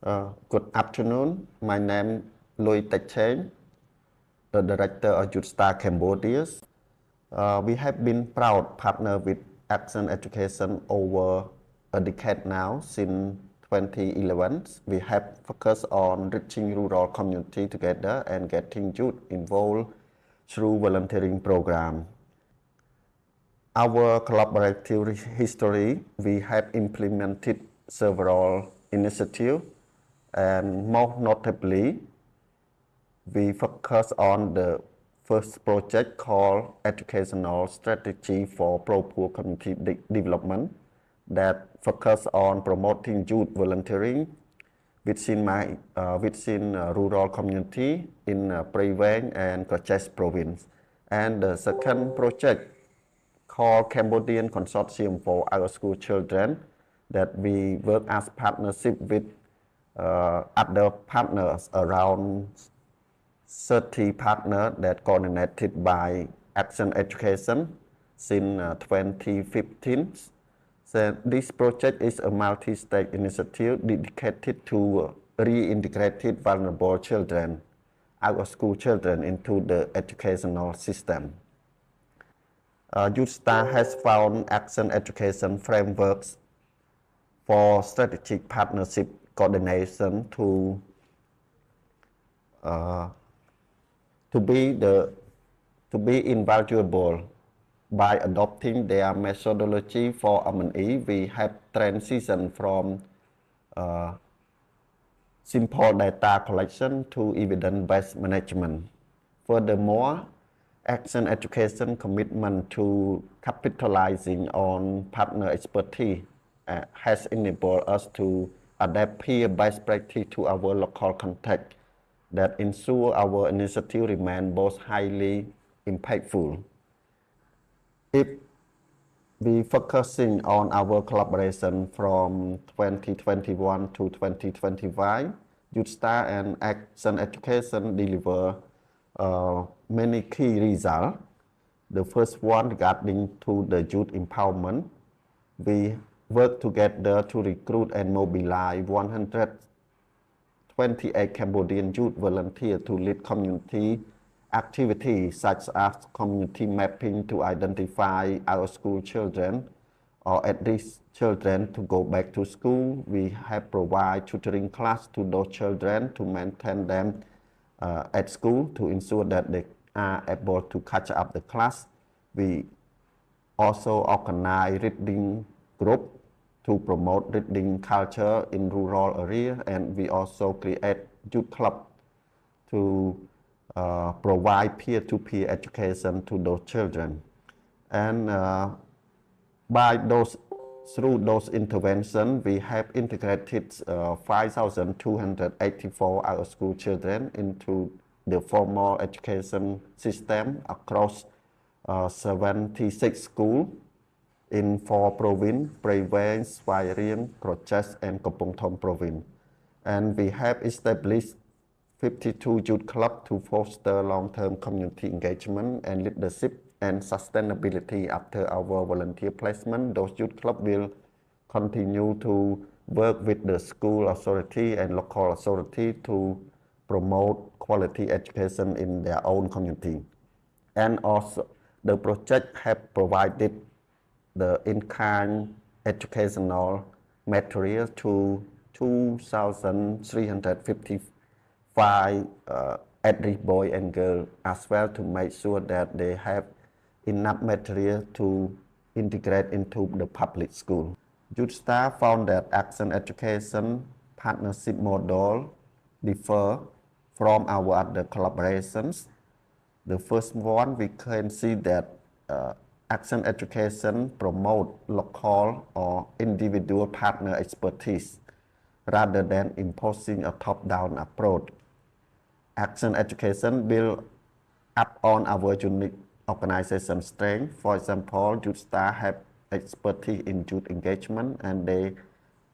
Good afternoon. My name is Louis Techchain, the director of Youth Star Cambodia. We have been proud partner with Action Education over a decade now. Since 2011, we have focused on reaching rural community together and getting youth involved through volunteering program. Our collaborative history, we have implemented several initiatives, and more notably, we focus on the first project called Educational Strategy for Pro-Poor Community Development that focus on promoting youth volunteering within rural community in Prey Veng and Kachech province. And the second project called Cambodian Consortium for Our School Children that we work as partnership with other partners, around 30 partners that coordinated by Action Education since 2015. So this project is a multi-stage initiative dedicated to reintegrated vulnerable children, our school children, into the educational system. Youth Star has found Action Education frameworks for strategic partnership coordination to be invaluable. By adopting their methodology for M&E, we have transitioned from simple data collection to evidence-based management. Furthermore, Action Education commitment to capitalizing on partner expertise has enabled us to adapt peer-based practice to our local context that ensure our initiative remain both highly impactful. If we focusing on our collaboration from 2021 to 2025, Youth Star and Action Education deliver many key results. The first one regarding to the youth empowerment. We work together to recruit and mobilize 128 Cambodian youth volunteers to lead community activities such as community mapping to identify our school children or at least children to go back to school. We have provide tutoring class to those children to maintain them at school to ensure that they are able to catch up the class. We also organize reading group to promote reading culture in rural area, and we also create youth club to provide peer-to-peer education to those children. And through those interventions, we have integrated 5,284 our school children into the formal education system across 76 schools in 4 provinces, Prey Veng, Svay Rieng, Kachech, and Kompong Thom province. And we have established 52 youth clubs to foster long-term community engagement and leadership and sustainability. After our volunteer placement, those youth clubs will continue to work with the school authority and local authority to promote quality education in their own community. And also, the project have provided the in-kind educational material to 2,355 at-risk boys and girls as well, to make sure that they have enough material to integrate into the public school. Youth Star found that Action Education partnership model differ from our other collaborations. The first one, we can see that Action Education promote local or individual partner expertise rather than imposing a top-down approach. Action Education build up on our unique organization strength. For example, Youth Star have expertise in youth engagement, and they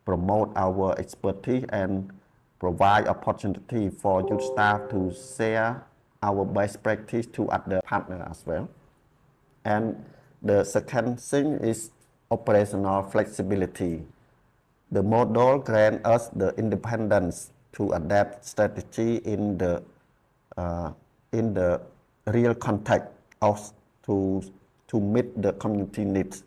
promote our expertise and provide opportunity for Youth Star to share our best practice to other partners as well. And the second thing is operational flexibility. The model grants us the independence to adapt strategy uh, in the real context of to meet the community needs.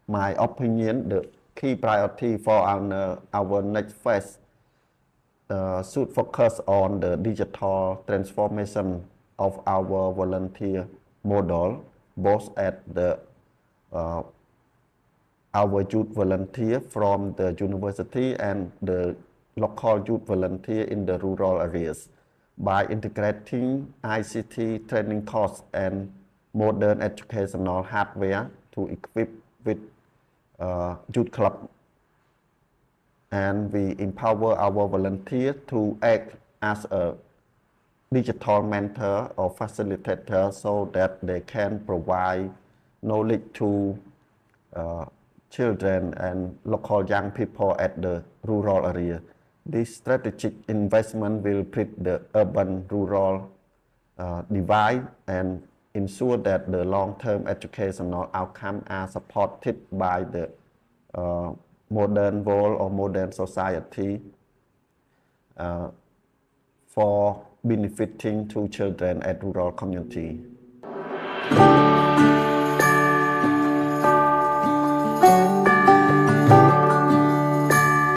My opinion, the key priority for our next phase should focus on the digital transformation of our volunteer model, both at the our youth volunteer from the university and the local youth volunteer in the rural areas by integrating ICT training courses and modern educational hardware to equip with youth club, and we empower our volunteer to act as a digital mentor or facilitator so that they can provide knowledge to children and local young people at the rural area. This strategic investment will bridge the urban-rural divide and ensure that the long-term educational outcomes are supported by the modern world or modern society for benefiting to children at rural community.